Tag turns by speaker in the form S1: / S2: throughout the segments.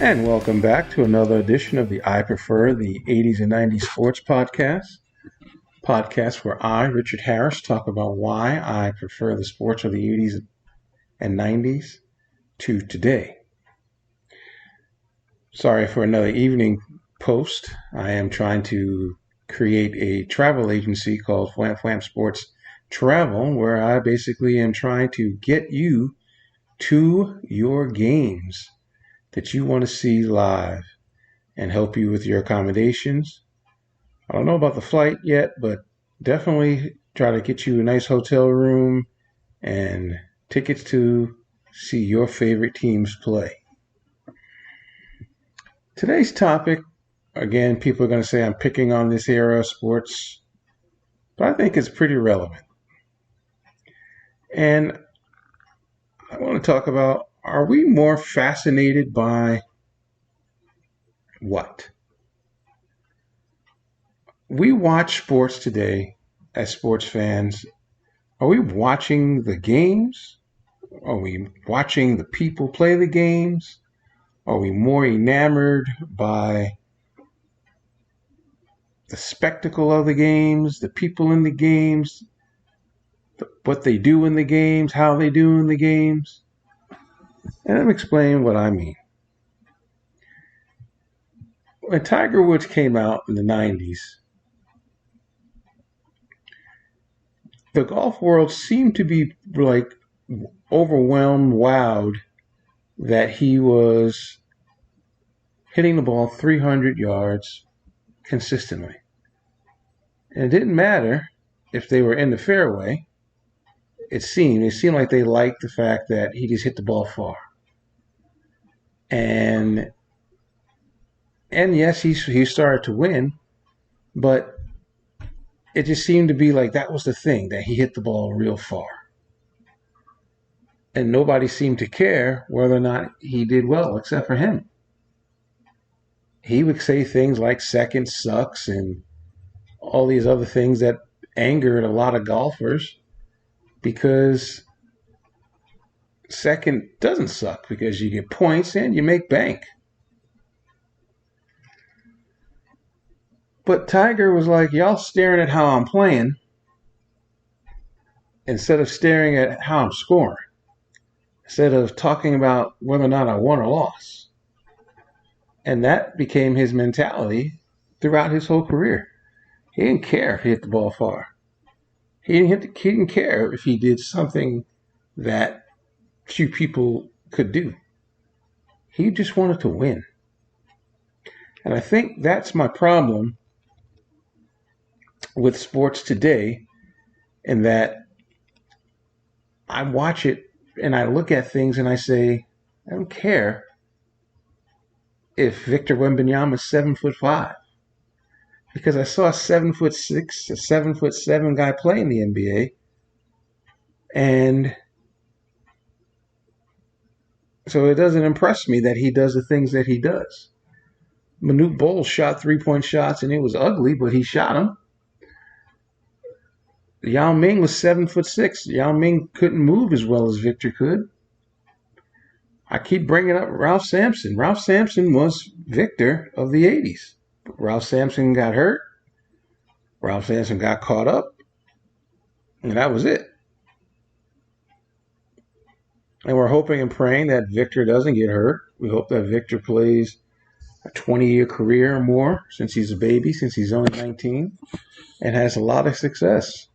S1: And welcome back to another edition of the I Prefer the 80s and 90s Sports podcast where I, Richard Harris, talk about why I prefer the sports of the 80s and 90s to today. Sorry for another evening post. I am trying to create a travel agency called Wham Wham Sports Travel, where I basically am trying to get you to your games that you want to see live and help you with your accommodations. I don't know about the flight yet, but definitely try to get you a nice hotel room and tickets to see your favorite teams play. Today's topic, again, people are going to say I'm picking on this era of sports, but I think it's pretty relevant. And I want to talk about, are we more fascinated by what? We watch sports today as sports fans. Are we watching the games? Are we watching the people play the games? Are we more enamored by the spectacle of the games, the people in the games, what they do in the games, how they do in the games? And let me explain what I mean. When Tiger Woods came out in the 90s, the golf world seemed to be like overwhelmed, wowed that he was hitting the ball 300 yards consistently. And it didn't matter if they were in the fairway. It seemed like they liked the fact that he just hit the ball far. And yes, he started to win, but it just seemed to be like that was the thing, that he hit the ball real far. And nobody seemed to care whether or not he did well, except for him. He would say things like second sucks and all these other things that angered a lot of golfers, because second doesn't suck, because you get points and you make bank. But Tiger was like, y'all staring at how I'm playing instead of staring at how I'm scoring, instead of talking about whether or not I won or lost. And that became his mentality throughout his whole career. He didn't care if he hit the ball far. He didn't care if he did something that few people could do. He just wanted to win. And I think that's my problem with sports today, in that I watch it and I look at things and I say, I don't care if Victor Wembanyama is 7'5", because I saw a 7'6", a 7'7" guy play in the NBA, and so it doesn't impress me that he does the things that he does. Manute Bol shot 3-point shots and it was ugly, but he shot them. Yao Ming was 7'6". Yao Ming couldn't move as well as Victor could. I keep bringing up Ralph Sampson. Ralph Sampson was Victor of the 80s. But Ralph Sampson got hurt. Ralph Sampson got caught up. And that was it. And we're hoping and praying that Victor doesn't get hurt. We hope that Victor plays a 20-year career or more, since he's a baby, since he's only 19, and has a lot of success.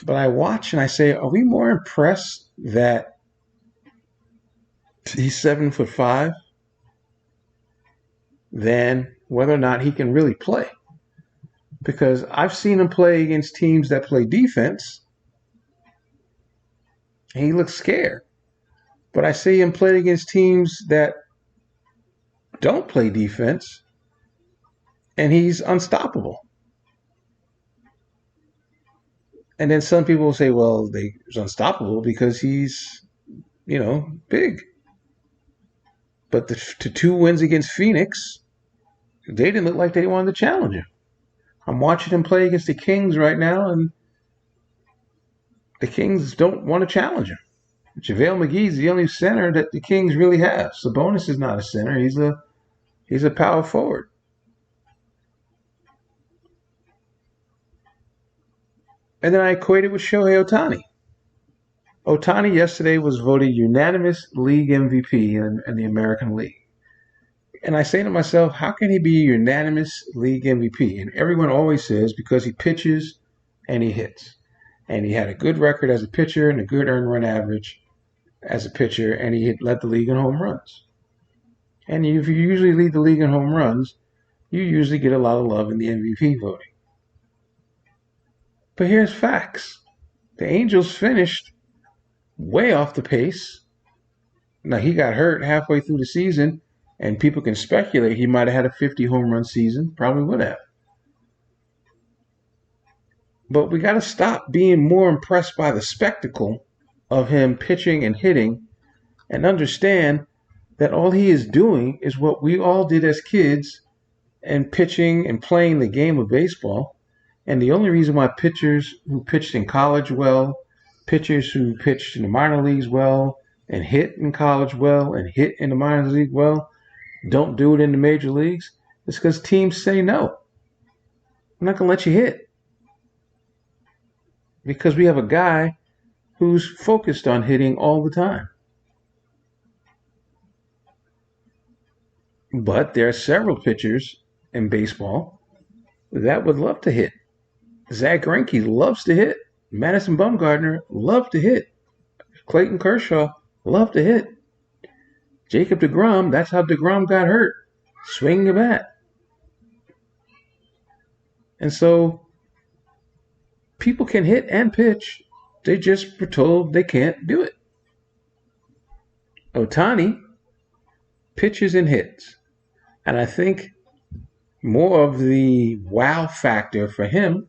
S1: But I watch and I say, are we more impressed that he's 7'5" than whether or not he can really play? Because I've seen him play against teams that play defense, and he looks scared. But I see him play against teams that don't play defense, and he's unstoppable. And then some people will say, well, he's unstoppable because he's, big. But the two wins against Phoenix, they didn't look like they wanted to challenge him. I'm watching him play against the Kings right now, and the Kings don't want to challenge him. JaVale McGee's the only center that the Kings really have. Sabonis is not a center. He's a power forward. And then I equate it with Shohei Ohtani. Ohtani yesterday was voted unanimous league MVP in the American League. And I say to myself, how can he be a unanimous league MVP? And everyone always says because he pitches and he hits. And he had a good record as a pitcher and a good earned run average as a pitcher, and he led the league in home runs. And if you usually lead the league in home runs, you usually get a lot of love in the MVP voting. But here's facts. The Angels finished way off the pace. Now, he got hurt halfway through the season, and people can speculate he might have had a 50 home run season. Probably would have. But we got to stop being more impressed by the spectacle of him pitching and hitting and understand that all he is doing is what we all did as kids and pitching and playing the game of baseball. And the only reason why pitchers who pitched in college well, pitchers who pitched in the minor leagues well, and hit in college well, and hit in the minor league well, don't do it in the major leagues, is because teams say no. I'm not going to let you hit. Because we have a guy who's focused on hitting all the time. But there are several pitchers in baseball that would love to hit. Zach Greinke loves to hit. Madison Bumgarner loved to hit. Clayton Kershaw loved to hit. Jacob deGrom, that's how deGrom got hurt. Swinging a bat. And so people can hit and pitch. They just were told they can't do it. Ohtani pitches and hits. And I think more of the wow factor for him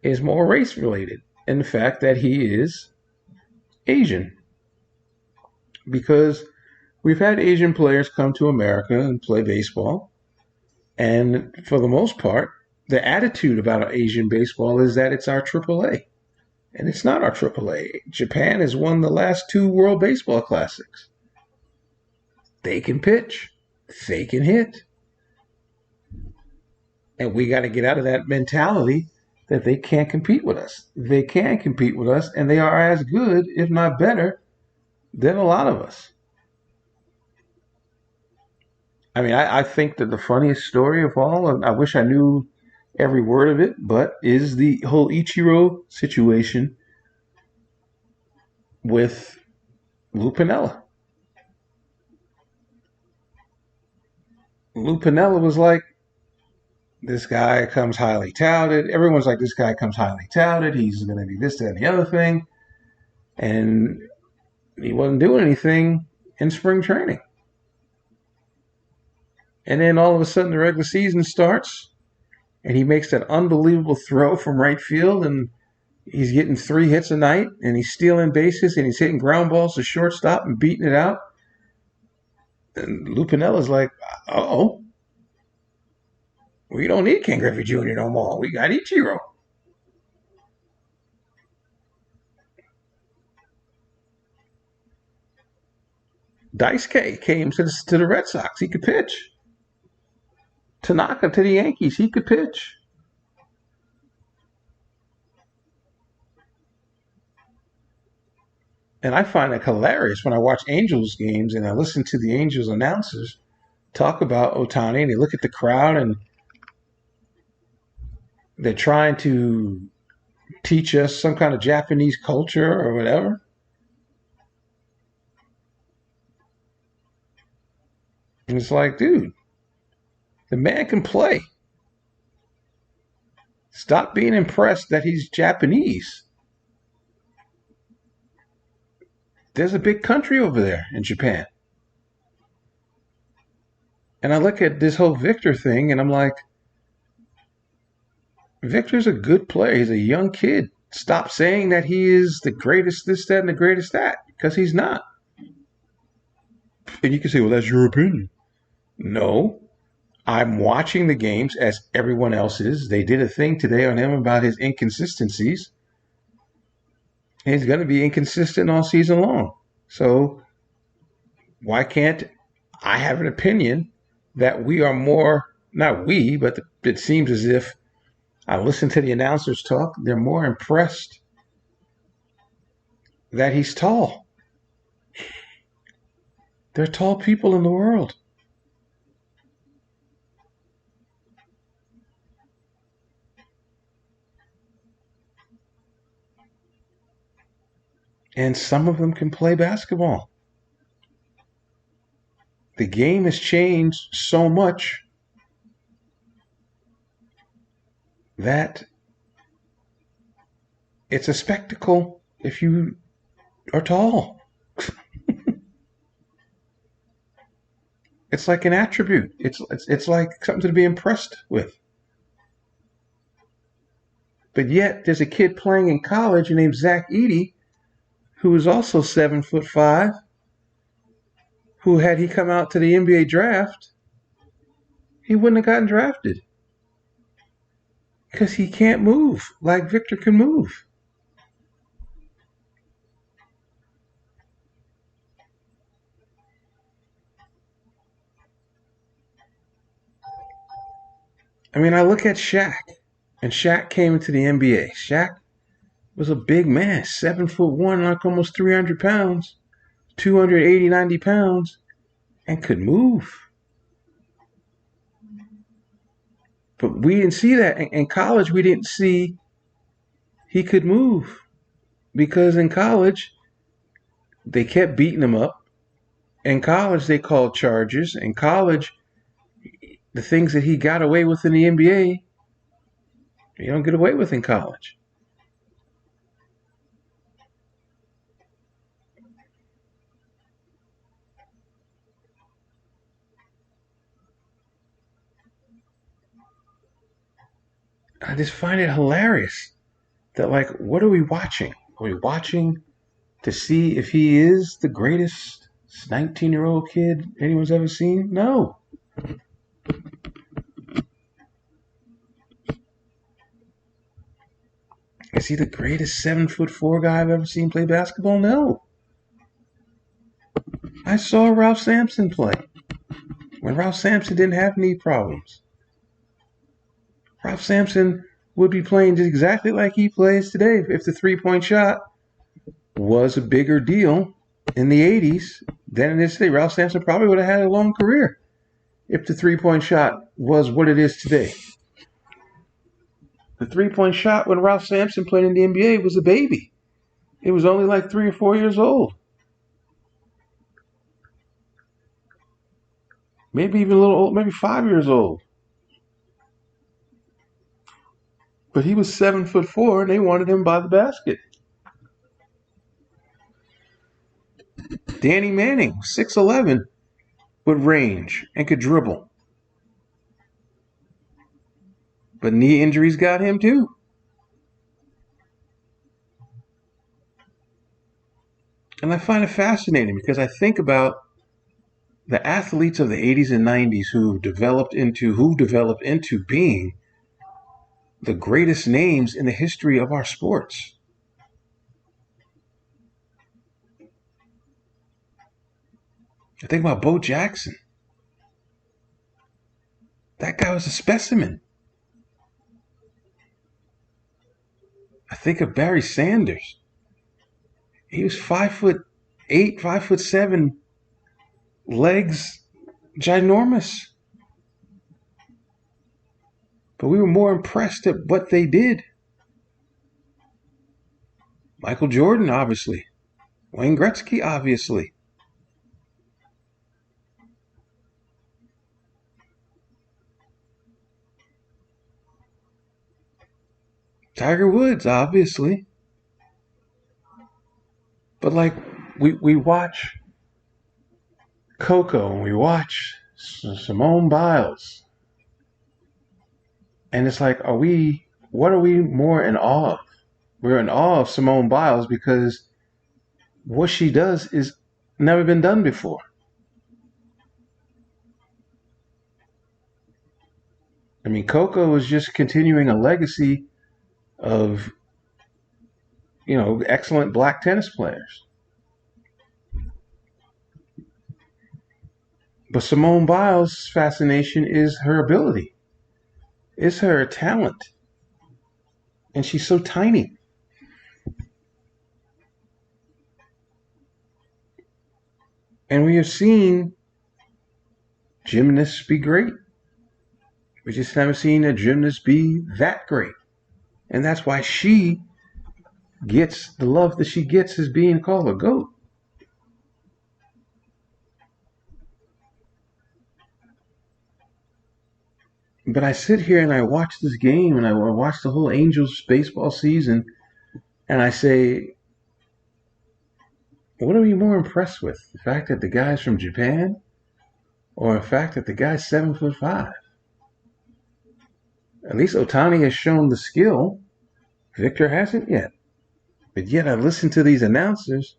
S1: is more race related in the fact that he is Asian. Because we've had Asian players come to America and play baseball. And for the most part, the attitude about Asian baseball is that it's our AAA. And it's not our AAA. Japan has won the last 2 World Baseball Classics. They can pitch. They can hit. And we got to get out of that mentality that they can't compete with us. They can compete with us, and they are as good, if not better, than a lot of us. I mean, I think that the funniest story of all, and I wish I knew every word of it, but is the whole Ichiro situation with Lou Piniella. Lou Piniella was like, this guy comes highly touted. Everyone's like, this guy comes highly touted. He's going to be this, that, and the other thing. And he wasn't doing anything in spring training. And then all of a sudden the regular season starts, and he makes that unbelievable throw from right field, and he's getting 3 hits a night, and he's stealing bases, and he's hitting ground balls to shortstop and beating it out. And Lou Piniella's like, uh-oh. We don't need Ken Griffey Jr. no more. We got Ichiro. Daisuke came to the Red Sox. He could pitch. Tanaka to the Yankees. He could pitch. And I find it hilarious when I watch Angels games and I listen to the Angels announcers talk about Ohtani, and they look at the crowd and they're trying to teach us some kind of Japanese culture or whatever. And it's like, dude, the man can play. Stop being impressed that he's Japanese. There's a big country over there in Japan. And I look at this whole Victor thing and I'm like, Victor's a good player. He's a young kid. Stop saying that he is the greatest this, that, and the greatest that, because he's not. And you can say, well, that's your opinion. No. I'm watching the games as everyone else is. They did a thing today on him about his inconsistencies. He's going to be inconsistent all season long. So why can't I have an opinion that we are more, not we, but it seems as if I listen to the announcers talk, they're more impressed that he's tall. There are tall people in the world. And some of them can play basketball. The game has changed so much that it's a spectacle if you are tall. It's like an attribute. It's like something to be impressed with. But yet, there's a kid playing in college named Zach Edey, who is also 7'5", who had he come out to the NBA draft, he wouldn't have gotten drafted because he can't move like Victor can move. I mean, I look at Shaq, and Shaq came into the NBA. Shaq was a big man, 7'1", like almost 300 pounds, 280, 90 pounds, and could move. But we didn't see that. In college, we didn't see he could move because in college, they kept beating him up. In college, they called charges. In college, the things that he got away with in the NBA, you don't get away with in college. I just find it hilarious that, like, what are we watching? Are we watching to see if he is the greatest 19-year-old kid anyone's ever seen? No. Is he the greatest 7'4" guy I've ever seen play basketball? No. I saw Ralph Sampson play when Ralph Sampson didn't have knee problems. Ralph Sampson would be playing just exactly like he plays today if the 3-point shot was a bigger deal in the 80s than it is today. Ralph Sampson probably would have had a long career if the 3-point shot was what it is today. The 3-point shot when Ralph Sampson played in the NBA was a baby. It was only like 3 or 4 years old. Maybe even a little old, maybe 5 years old. But he was 7'4", and they wanted him by the basket. Danny Manning, 6'11", with range and could dribble. But knee injuries got him too. And I find it fascinating because I think about the athletes of the 80s and 90s who developed into being the greatest names in the history of our sports. I think about Bo Jackson. That guy was a specimen. I think of Barry Sanders. He was 5'8", 5'7", legs ginormous. But we were more impressed at what they did. Michael Jordan, obviously. Wayne Gretzky, obviously. Tiger Woods, obviously. But like we watch Coco and we watch Simone Biles. And it's like, what are we more in awe of? We're in awe of Simone Biles because what she does is never been done before. I mean, Coco is just continuing a legacy of excellent black tennis players. But Simone Biles' fascination is her ability, is her talent. And she's so tiny. And we have seen gymnasts be great. We just haven't seen a gymnast be that great. And that's why she gets the love that she gets as being called a GOAT. But I sit here and I watch this game and I watch the whole Angels baseball season and I say, what are we more impressed with? The fact that the guy's from Japan or the fact that the guy's 7'5"? At least Otani has shown the skill. Victor hasn't yet. But yet I listen to these announcers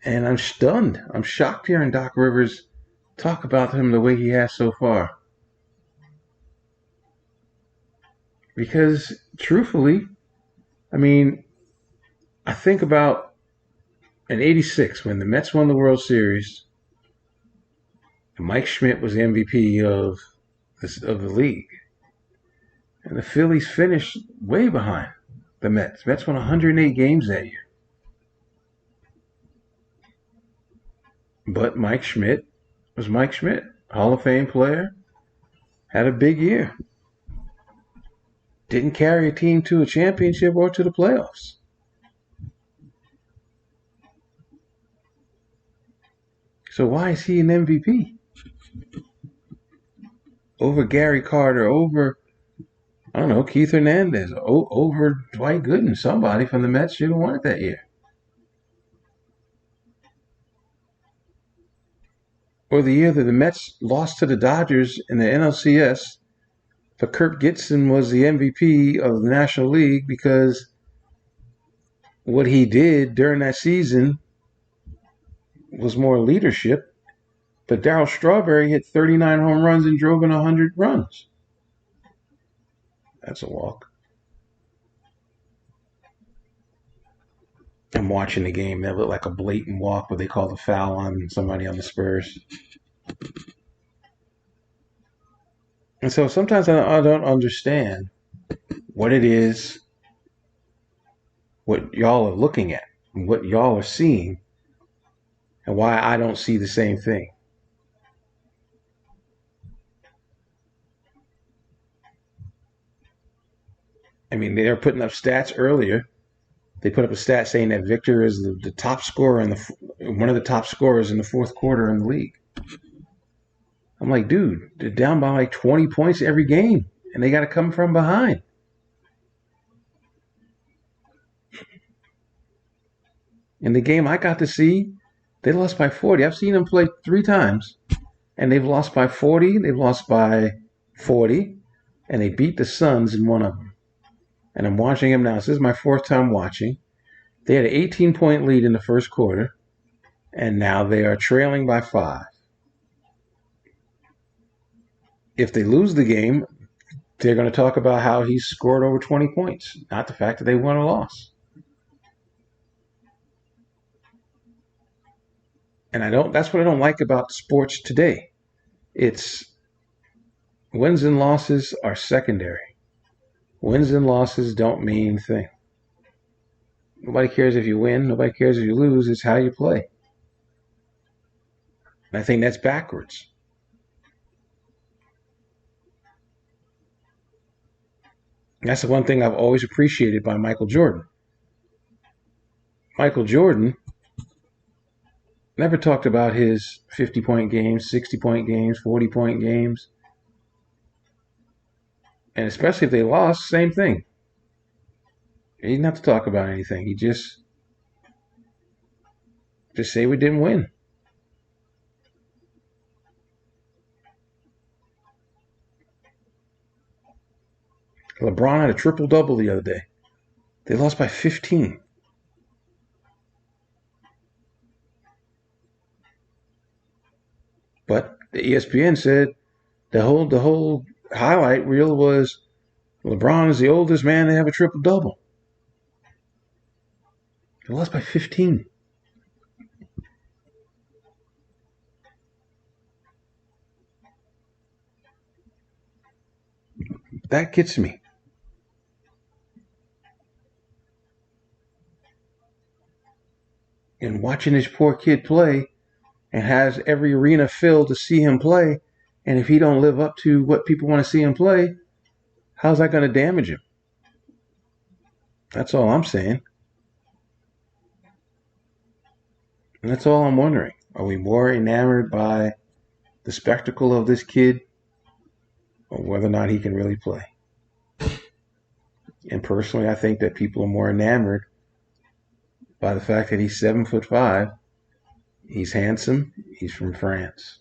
S1: and I'm stunned. I'm shocked hearing Doc Rivers talk about him the way he has so far. Because truthfully, I think about in '86 when the Mets won the World Series, and Mike Schmidt was the MVP of the league, and the Phillies finished way behind the Mets. Mets won 108 games that year, but Mike Schmidt was Mike Schmidt, Hall of Fame player, had a big year. Didn't carry a team to a championship or to the playoffs. So why is he an MVP? Over Gary Carter, over, I don't know, Keith Hernandez, over Dwight Gooden. Somebody from the Mets should have won it that year. Or the year that the Mets lost to the Dodgers in the NLCS, but Kirk Gibson was the MVP of the National League because what he did during that season was more leadership. But Darryl Strawberry hit 39 home runs and drove in 100 runs. That's a walk. I'm watching the game. That looked like a blatant walk, but they called a foul on somebody on the Spurs. And so sometimes I don't understand what it is, what y'all are looking at, and what y'all are seeing, and why I don't see the same thing. They were putting up stats earlier. They put up a stat saying that Victor is the top scorer one of the top scorers in the fourth quarter in the league. I'm like, dude, they're down by like 20 points every game, and they got to come from behind. In the game I got to see, they lost by 40. I've seen them play 3 times, and they've lost by 40, they've lost by 40, and they beat the Suns in one of them. And I'm watching them now. This is my 4th time watching. They had an 18-point lead in the first quarter, and now they are trailing by 5. If they lose the game, they're going to talk about how he scored over 20 points, not the fact that they won or lost. And that's what I don't like about sports today. It's wins and losses are secondary. Wins and losses don't mean a thing. Nobody cares if you win. Nobody cares if you lose. It's how you play. And I think that's backwards. And that's the one thing I've always appreciated by Michael Jordan. Michael Jordan never talked about his 50-point games, 60-point games, 40-point games. And especially if they lost, same thing. He didn't have to talk about anything. He just say we didn't win. LeBron had a triple-double the other day. They lost by 15. But the ESPN said the whole highlight reel was LeBron is the oldest man to have a triple-double. They lost by 15. That gets me. And watching this poor kid play and has every arena filled to see him play, and if he don't live up to what people want to see him play, how's that going to damage him? That's all I'm saying. And that's all I'm wondering. Are we more enamored by the spectacle of this kid or whether or not he can really play? And personally, I think that people are more enamored by the fact that he's 7'5", he's handsome, he's from France.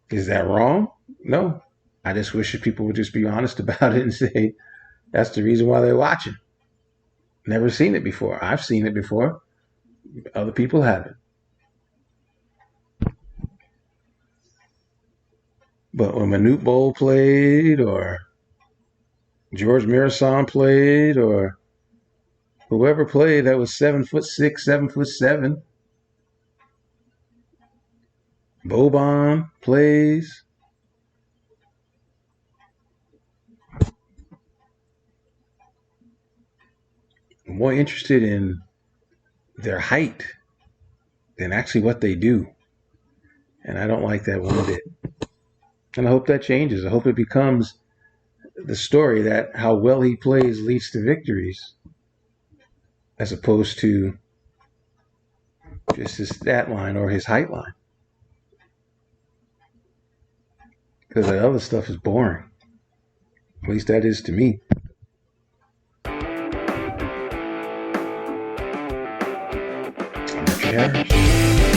S1: Is that wrong? No. I just wish that people would just be honest about it and say that's the reason why they're watching. Never seen it before. I've seen it before. Other people haven't. But when Manute Bol played, or George Mirasan played, or whoever played that was 7'6", 7'7", Boban plays. I'm more interested in their height than actually what they do. And I don't like that one bit. And I hope that changes. I hope it becomes the story that how well he plays leads to victories, as opposed to just his stat line or his height line. Because that other stuff is boring. At least that is to me. I'm Rich Harris.